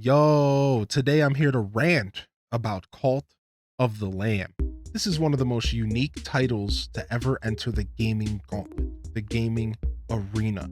Yo, today I'm here to rant about Cult of the Lamb. This is one of the most unique titles to ever enter the gaming gauntlet, the gaming arena.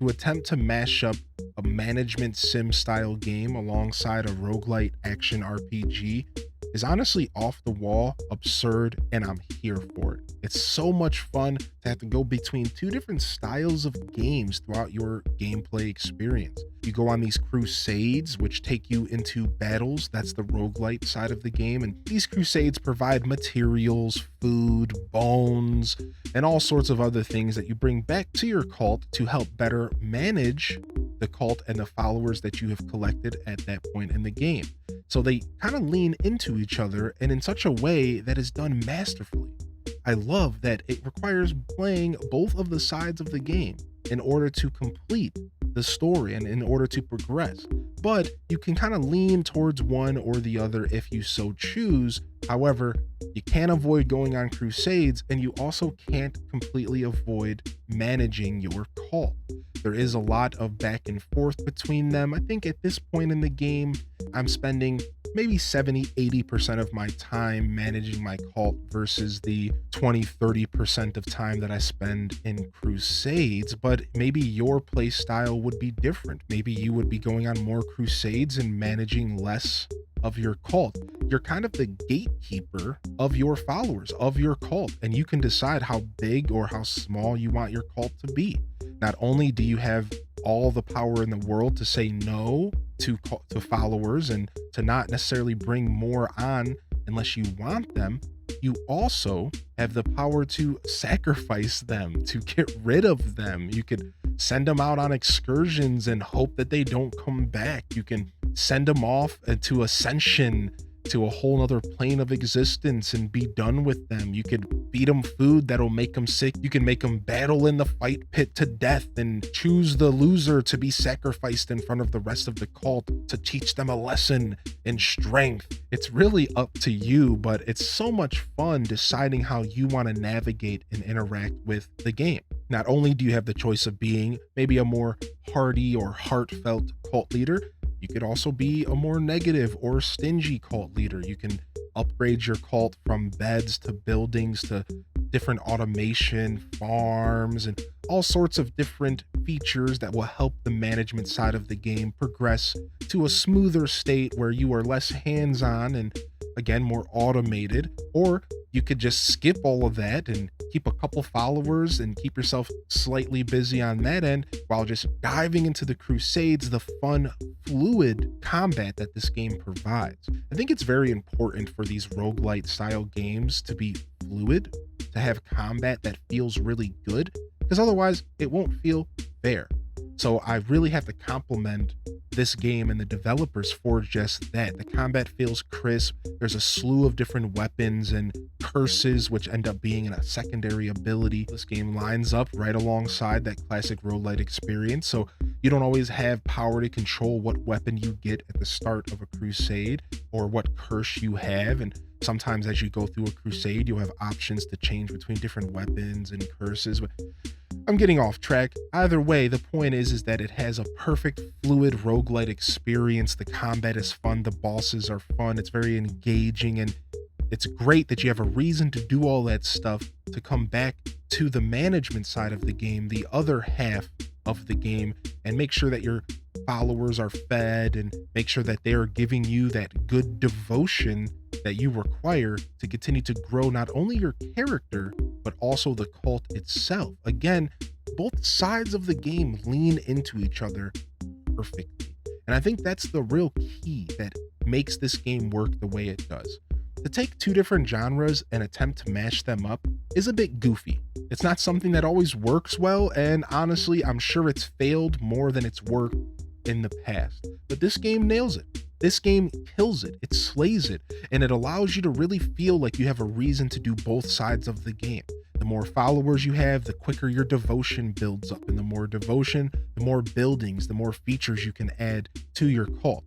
To attempt to mash up a management sim style game alongside a roguelite action RPG is honestly off the wall, absurd, and I'm here for it. It's so much fun to have to go between two different styles of games throughout your gameplay experience. You go on these crusades, which take you into battles. That's the roguelite side of the game. And these crusades provide materials, food, bones, and all sorts of other things that you bring back to your cult to help better manage the cult and the followers that you have collected at that point in the game. So they kind of lean into each other and in such a way that is done masterfully. I love that it requires playing both of the sides of the game in order to complete the story and in order to progress. But you can kind of lean towards one or the other if you so choose. However, you can't avoid going on crusades, and you also can't completely avoid managing your cult. There is a lot of back and forth between them. I think at this point in the game, I'm spending maybe 70-80% of my time managing my cult versus the 20-30% of time that I spend in crusades. But maybe your play style would be different. Maybe you would be going on more crusades and managing less of your cult. You're kind of the gatekeeper of your followers, of your cult, and you can decide how big or how small you want your cult to be. Not only do you have all the power in the world to say no to followers and to not necessarily bring more on unless you want them, you also have the power to sacrifice them, to get rid of them. You could send them out on excursions and hope that they don't come back. You can send them off to ascension, to a whole nother plane of existence, and be done with them. You could feed them food that'll make them sick. You can make them battle in the fight pit to death and choose the loser to be sacrificed in front of the rest of the cult to teach them a lesson in strength. It's really up to you, but it's so much fun deciding how you want to navigate and interact with the game. Not only do you have the choice of being maybe a more hearty or heartfelt cult leader, you could also be a more negative or stingy cult leader. You can upgrade your cult from beds to buildings to different automation, farms, and all sorts of different features that will help the management side of the game progress to a smoother state where you are less hands-on and again more automated. Or you could just skip all of that and keep a couple followers and keep yourself slightly busy on that end while just diving into the crusades, the fun, fluid combat that this game provides. I think it's very important for these roguelite style games to be fluid, to have combat that feels really good, because otherwise it won't feel fair. So I really have to compliment this game and the developers for just that. The combat feels crisp. There's a slew of different weapons and curses, which end up being a secondary ability. This game lines up right alongside that classic roguelite experience. So you don't always have power to control what weapon you get at the start of a crusade or what curse you have. And sometimes as you go through a crusade, you'll have options to change between different weapons and curses. But I'm getting off track. Either way, the point is that it has a perfect fluid roguelite experience. The combat is fun, the bosses are fun, it's very engaging, and it's great that you have a reason to do all that stuff to come back to the management side of the game, the other half of the game, and make sure that your followers are fed and make sure that they are giving you that good devotion that you require to continue to grow not only your character but also the cult itself. Again, both sides of the game lean into each other perfectly, and I think that's the real key that makes this game work the way it does. To take two different genres and attempt to mash them up is a bit goofy. It's not something that always works well, and honestly, I'm sure it's failed more than it's worked in the past. But this game nails it. This game kills it. It slays it, and it allows you to really feel like you have a reason to do both sides of the game. The more followers you have, the quicker your devotion builds up, and the more devotion, the more buildings, the more features you can add to your cult.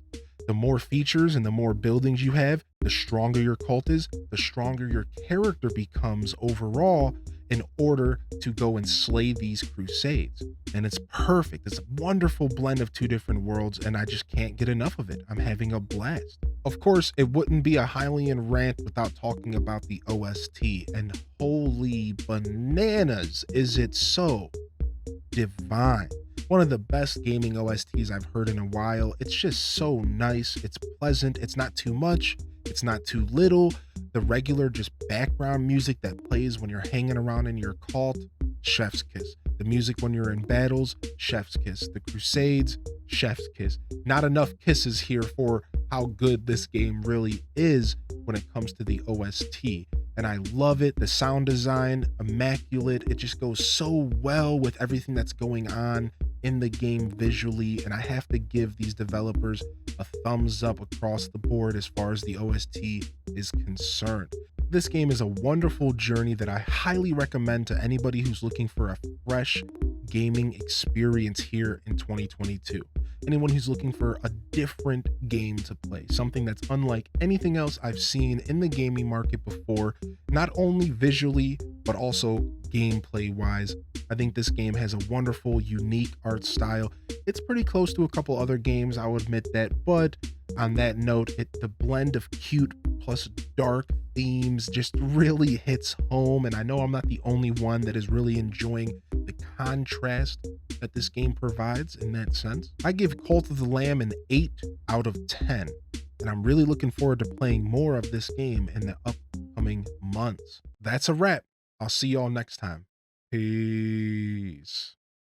The more features and the more buildings you have, the stronger your cult is, the stronger your character becomes overall, in order to go and slay these crusades. And it's perfect. It's a wonderful blend of two different worlds, and I just can't get enough of it. I'm having a blast. Of course, it wouldn't be a Hylian rant without talking about the OST, and holy bananas, is it so divine. One of the best gaming OSTs I've heard in a while. It's just so nice. It's pleasant. It's not too much. It's not too little. The regular just background music that plays when you're hanging around in your cult, chef's kiss. The music when you're in battles, chef's kiss. The crusades, chef's kiss. Not enough kisses here for how good this game really is when it comes to the OST. And I love it. The sound design, immaculate. It just goes so well with everything that's going on in the game visually. And I have to give these developers a thumbs up across the board as far as the OST is concerned. This game is a wonderful journey that I highly recommend to anybody who's looking for a fresh gaming experience here in 2022. Anyone who's looking for a different game to play, something that's unlike anything else I've seen in the gaming market before, not only visually, but also gameplay wise. I think this game has a wonderful, unique art style. It's pretty close to a couple other games, I'll admit that, but on that note, the blend of cute plus dark themes just really hits home, and I know I'm not the only one that is really enjoying the contrast that this game provides in that sense. I give Cult of the Lamb an 8 out of 10, and I'm really looking forward to playing more of this game in the upcoming months. That's a wrap. I'll see y'all next time. Peace.